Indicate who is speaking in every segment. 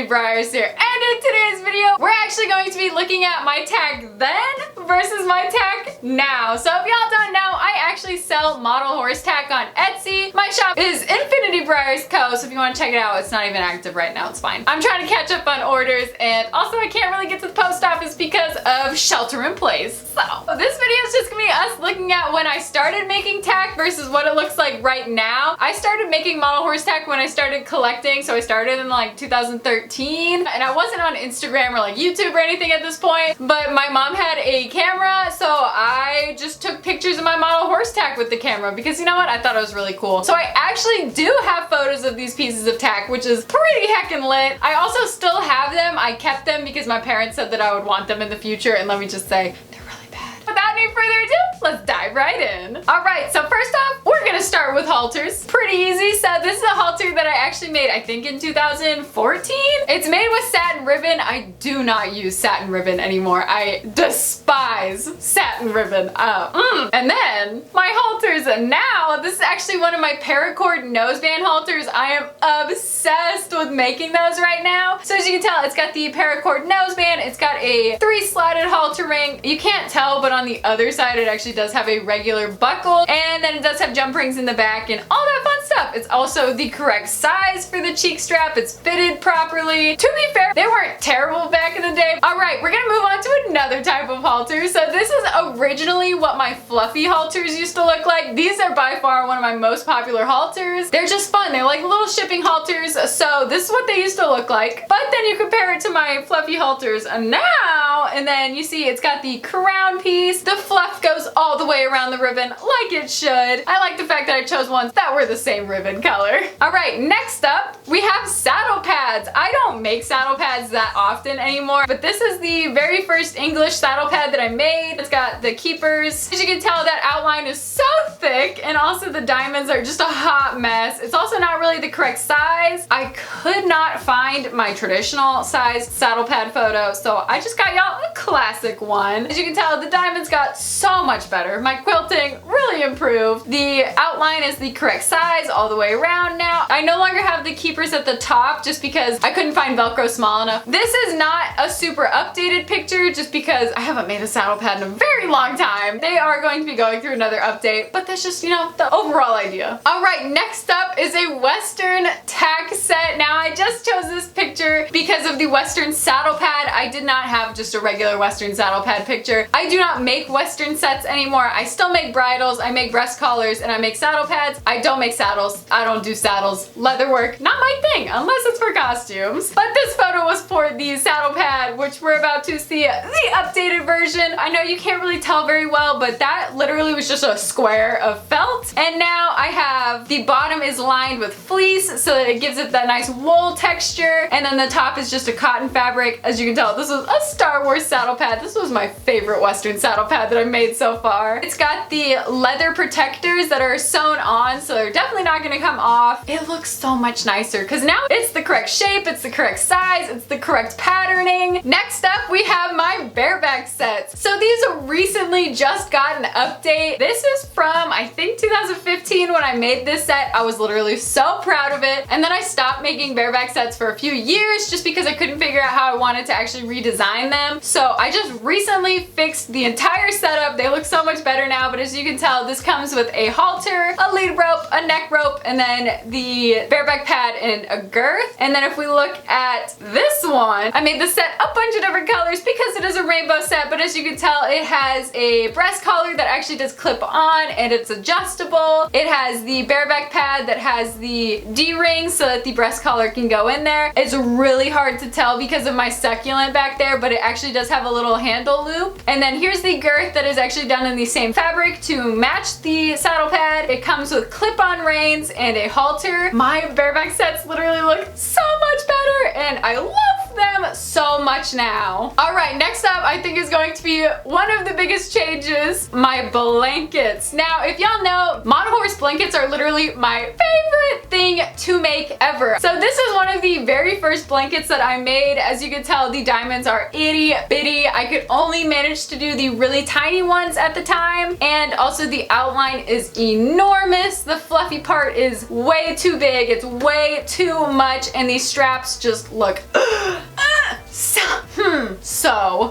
Speaker 1: InfinityBreyers here, and in today's video, we're actually going to be looking at my Tack then versus my Tack now. So if y'all don't know, I actually sell model horse tack on Etsy. My shop is InfinityBreyersCo, so if you want to check it out, it's not even active right now, it's fine. I'm trying to catch up on orders, and also I can't really get to the post office because of shelter in place. So this video is just gonna be us looking at when I started making tack versus what it looks like right now. I started making model horse tack when I started collecting, so I started in like 2013, and I wasn't on Instagram or like YouTube or anything at this point, but my mom had a camera, so I just took pictures of my model horse tack with the camera because you know what? I thought it was really cool. So I actually do have photos of these pieces of tack, which is pretty heckin' lit. I also still have them. I kept them because my parents said that I would want them in the future, and let me just say, they're really bad. Without any further ado, let's dive right in. Alright, so first off, we're gonna start with halters. Pretty easy. So this is a halter that I actually made, I think in 2014. It's made with satin ribbon. I do not use satin ribbon anymore. I despise satin ribbon. And then my halters now, this is actually one of my paracord noseband halters. I am obsessed with making those right now. So as you can tell, it's got the paracord noseband. It's got a 3-slotted halter ring. You can't tell, but on the other side, it actually does have a regular buckle, and then it does have jump rings in the back and all that fun stuff. It's also the correct size for the cheek strap. It's fitted properly. To be fair, they weren't terrible back in the day. All right, we're gonna move on to another type of halter. So this is originally what my fluffy halters used to look like. These are by far one of my most popular halters. They're just fun. They're like little shipping halters. So this is what they used to look like. But then you compare it to my fluffy halters now, and then you see it's got the crown piece. The fluff goes all the way around the ribbon like it should. I like the fact that I chose ones that were the same ribbon color. All right, next up, we have saddle pads. I don't make saddle pads that often anymore, but this is the very first English saddle pad that I made. It's got the keepers. As you can tell, that outline is so thick, and also the diamonds are just a hot mess. It's also not really the correct size. I could not find my traditional size saddle pad photo, so I just got y'all a classic one. As you can tell, the diamonds got so much better. My quilting really improved. The outline is the correct size all the way around now. I no longer have the keepers at the top just because I couldn't find Velcro small enough. This is not a super updated picture just because I haven't made a saddle pad in a very long time. They are going to be going through another update, but that's just, you know, the overall idea. All right, next up is a Western tack set. Now I just chose this picture because of the Western saddle pad. I did not have just a regular Western saddle pad picture. I do not make Western sets anymore. I still make bridles, I make breast collars, and I make saddle pads. I don't make saddles. I don't do saddles. Leatherwork, not my thing, unless it's for costumes. But this photo was for the saddle pad, which we're about to see the updated version. I know you can't really tell very well, but that literally was just a square of felt. And now I have the bottom is lined with fleece so that it gives it that nice wool texture. And then the top is just a cotton fabric. As you can tell, this was a Star Wars saddle pad. This was my favorite Western saddle pad that I've made so far. It's got the leather protectors that are sewn on, so they're definitely not gonna come off. It looks so much nicer because now it's the correct shape, it's the correct size, it's the correct patterning. Next up, we have my Bareback Sets. So these recently just got an update. This is from, I think, 2015 when I made this set. I was literally so proud of it. And then I stopped making Bareback Sets for a few years just because I couldn't figure out how I wanted to actually redesign them. So I just recently fixed the entire setup. They look so much better now, but as you can tell, this comes with a halter, a lead rope, a neck rope, and then the bareback pad and a girth. And then if we look at this one, I made this set a bunch of different colors because it is a rainbow set, but as you can tell, it has a breast collar that actually does clip on and it's adjustable. It has the bareback pad that has the D-ring so that the breast collar can go in there. It's really hard to tell because of my succulent back there, but it actually does have a little handle loop. And then here's the girth that is actually done in the same fabric to match the saddle pad. It comes with clip-on reins and a halter. My bareback sets literally look so much better, and I love love them so much now. All right, next up I think is going to be one of the biggest changes, my blankets. Now, if y'all know, model horse blankets are literally my favorite thing to make ever. So this is one of the very first blankets that I made. As you can tell, the diamonds are itty bitty. I could only manage to do the really tiny ones at the time, and also the outline is enormous. The fluffy part is way too big. It's way too much, and these straps just look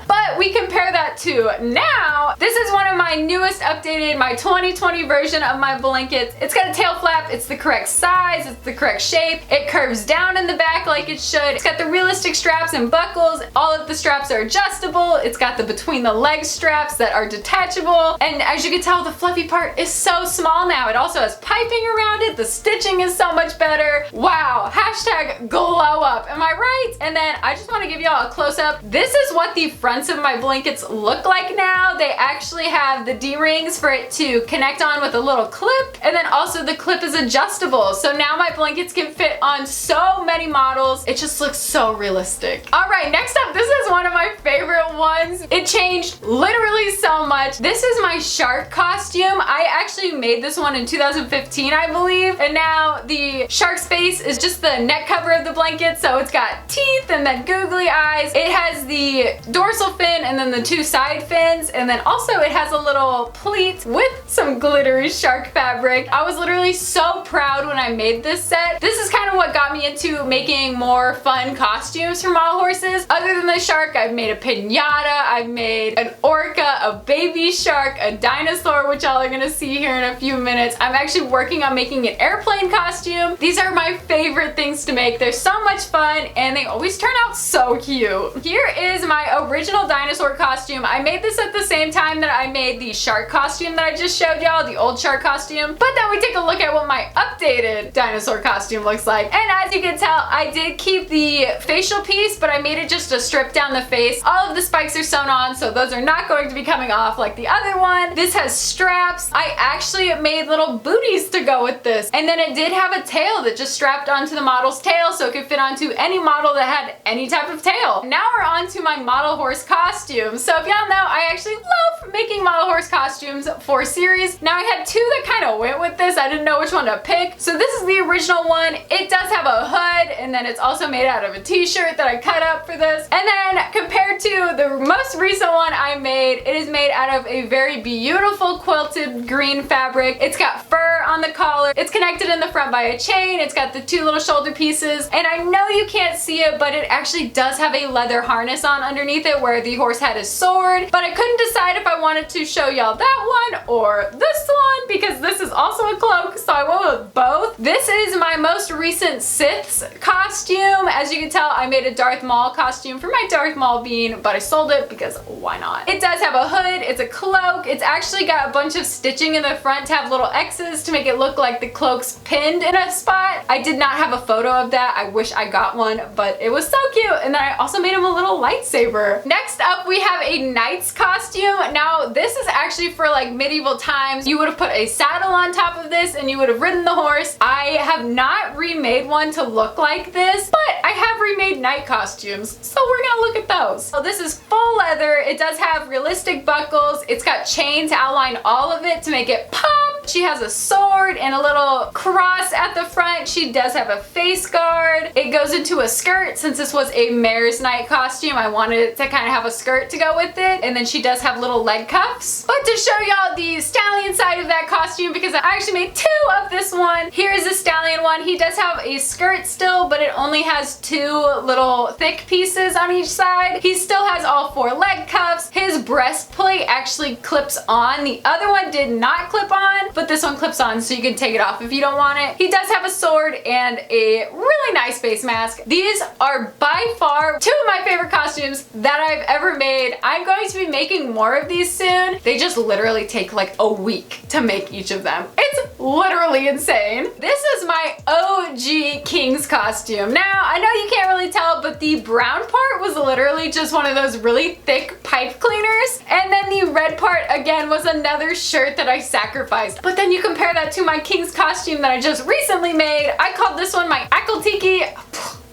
Speaker 1: but we compare that to now. This is one of my newest updated, my 2020 version of my blankets. It's got a tail flap, it's the correct size, it's the correct shape, it curves down in the back like it should. It's got the realistic straps and buckles. All of the straps are adjustable. It's got the between the legs straps that are detachable, and as you can tell, the fluffy part is so small now. It also has piping around it. The stitching is so much better. Wow, hashtag glow up, am I right? And then I just want to give y'all a close-up. This is what the fronts of my blankets look like now. They actually have the D-rings for it to connect on with a little clip, and then also the clip is adjustable. So now my blankets can fit on so many models. It just looks so realistic. All right, next up, this is one of my favorite ones. It changed literally so much. This is my shark costume. I actually made this one in 2015, I believe, and now the shark's face is just the neck cover of the blanket, so it's got teeth and then googly eyes. It has the dorsal fin and then the two side fins, and then also it has a little pleat with some glittery shark fabric. I was literally so proud when I made this set. This is kind of what got me into making more fun costumes for model horses. Other than the shark, I've made a piñata, I've made an orca, a baby shark, a dinosaur, which y'all are gonna see here in a few minutes. I'm actually working on making an airplane costume. These are my favorite things to make. They're so much fun and they always turn out so cute. Here is my original dinosaur costume. I made this at the same time that I made the shark costume that I just showed y'all, the old shark costume. But then we take a look at what my updated dinosaur costume looks like. And as you can tell, I did keep the facial piece, but I made it just to strip down the face. All of the spikes are sewn on, so those are not going to be coming off like the other one. This has straps. I actually made little booties to go with this. And then it did have a tail that just strapped onto the model's tail, so it could fit onto any model that had any type of tail. Now we're on to my model horse costume. So if y'all know, I actually love making model horse costumes for series. Now I had two that kind of went with this. I didn't know which one to pick. So this is the original one. It does have a hood, and then it's also made out of a t-shirt that I cut up for this. And then compared to the most recent one I made, it is made out of a very beautiful quilted green fabric. It's got fur on the collar. It's connected in the front by a chain. It's got the two little shoulder pieces. And I know you can't see it, but it actually does have a leather harness on underneath it where the horse had his sword. But I couldn't decide if I wanted to show y'all that one or this one because this is also a cloak, so I went with both. This is my most recent Sith's costume. As you can tell, I made a Darth Maul costume for my Darth Maul bean, but I sold it because why not? It does have a hood, it's a cloak, it's actually got a bunch of stitching in the front to have little X's to make it look like the cloak's pinned in a spot. I did not have a photo of that. I wish I got one, but it was so cute. And then I also made him a little lightsaber. Next up, we have a knight's costume. Now, this is actually for like medieval times. You would have put a saddle on top of this and you would have ridden the horse. I have not remade one to look like this, but I have remade knight costumes, so we're gonna look at those. So this is full leather. It does have realistic buckles. It's got chain to outline all of it to make it pop. She has a sword and a little cross at the front. She does have a face guard. It goes into a skirt. Since this was a mare's knight costume, I wanted it to kind of have a skirt to go with it. And then she does have little leg cuffs. But to show y'all the stallion side of that costume, because I actually made two of this one, here's the stallion one. He does have a skirt still, but it only has two little thick pieces on each side. He still has all four leg cuffs. His breastplate actually clips on. The other one did not clip on, but this one clips on so you can take it off if you don't want it. He does have a sword and a really nice face mask. These are by far two of my favorite costumes that I've ever made. I'm going to be making more of these soon. They just literally take like a week to make each of them. It's literally insane. This is my OG King's costume. Now, I know you can't really tell, but the brown part was literally just one of those really thick pipe cleaners. And then the red part, again, was another shirt that I sacrificed. But then you compare that to my King's costume that I just recently made. I called this one my Ackle Tiki.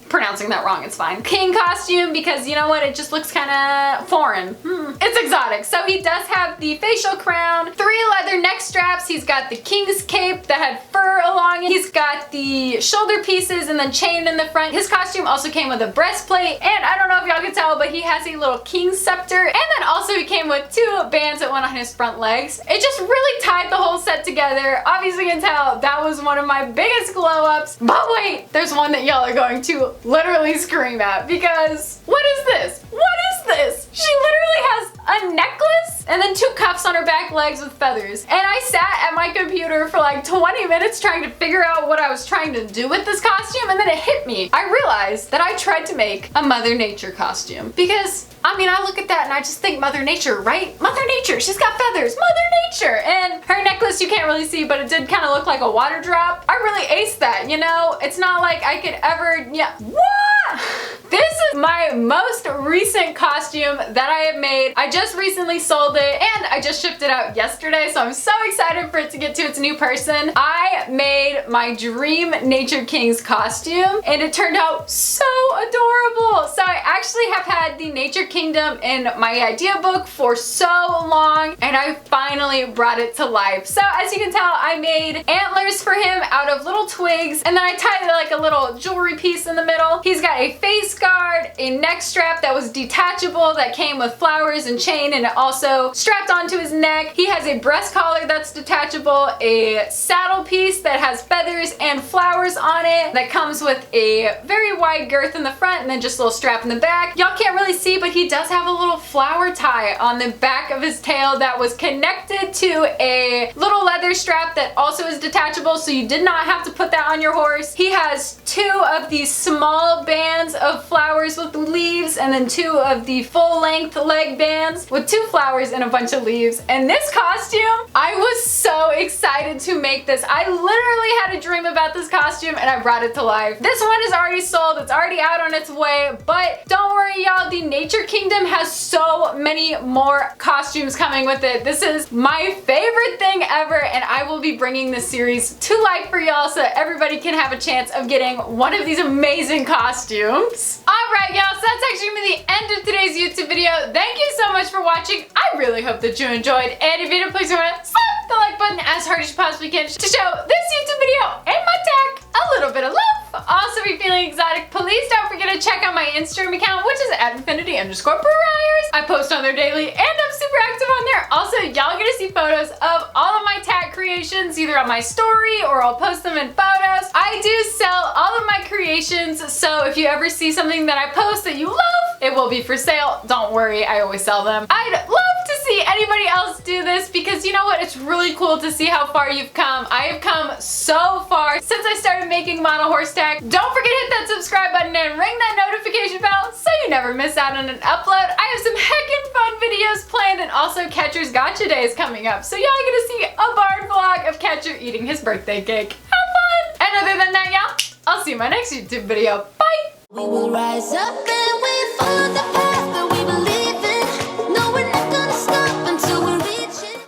Speaker 1: pronouncing that wrong, it's fine. King costume, because you know what, it just looks kind of foreign. It's exotic. So he does have the facial crown, 3 leather neck straps, he's got the king's cape that had fur along it, he's got the shoulder pieces and then chain in the front. His costume also came with a breastplate, and I don't know if y'all can tell, but he has a little king scepter, and then also he came with 2 bands that went on his front legs. It just really tied the whole set together. Obviously you can tell that was one of my biggest glow ups, but wait, there's one that y'all are going to literally scream at, because what is this? What is this? She literally has a necklace and then 2 cuffs on her back legs with feathers. And I sat at my computer for like 20 minutes trying to figure out what I was trying to do with this costume, and then it hit me. I realized that I tried to make a Mother Nature costume, because I mean, I look at that and I just think Mother Nature, right? Mother Nature, she's got feathers, Mother Nature. And her necklace you can't really see, but it did kind of look like a water drop. I really aced that, you know? It's not like I could ever, what? This is my most recent costume that I have made. I just recently sold it and I just shipped it out yesterday, so I'm so excited for it to get to its new person. I made my dream Nature King's costume and it turned out so adorable. So I actually have had the Nature Kingdom in my idea book for so long, and I finally brought it to life. So as you can tell, I made antlers for him out of little twigs, and then I tied like a little jewelry piece in the middle. He's got a face guard, a neck strap that was detachable that came with flowers and chain, and it also strapped onto his neck. He has a breast collar that's detachable, a saddle piece that has feathers and flowers on it that comes with a very wide girth in the front and then just a little strap in the back. Y'all can't really see, but he does have a little flower tie on the back of his tail that was connected to a little leather strap that also is detachable, so you did not have to put that on your horse. He has 2 of these small bands of flowers with leaves, and then 2 of the full-length leg bands with 2 flowers and a bunch of leaves. And this costume, I was so excited to make this. I literally had a dream about this costume and I brought it to life. This one is already sold, it's already out on its way, but don't worry y'all, the Nature Kingdom has so many more costumes coming with it. This is my favorite thing ever, and I will be bringing this series to life for y'all so that everybody can have a chance of getting one of these amazing costumes. Alright y'all, so that's actually gonna be the end of today's YouTube video. Thank you so much for watching. I really hope that you enjoyed, and if you did, please remember to slap the like button as hard as you possibly can to show this YouTube video and my Tack a little bit of love. Also, if you're feeling exotic, please don't forget to check out my Instagram account, which is at InfinityBreyersCo. I post on there daily and I'm super active on there. Also, y'all get to see photos of all of my Tack creations either on my story or I'll post them in photos. I do sell all of my creations, so if you ever see something that I post that you love, it will be for sale. Don't worry, I always sell them. I'd love to see anybody else do this, because you know what, it's really cool to see how far you've come. I have come so far since I started making model horse tack. Don't forget to hit that subscribe button and ring that notification bell so you never miss out on an upload. I have some heckin' fun videos planned, and also Catcher's Gotcha Day is coming up, so y'all get to see a barn vlog of Catcher eating his birthday cake. Have fun! And other than that, y'all, I'll see you in my next YouTube video. Bye!
Speaker 2: We will rise up and we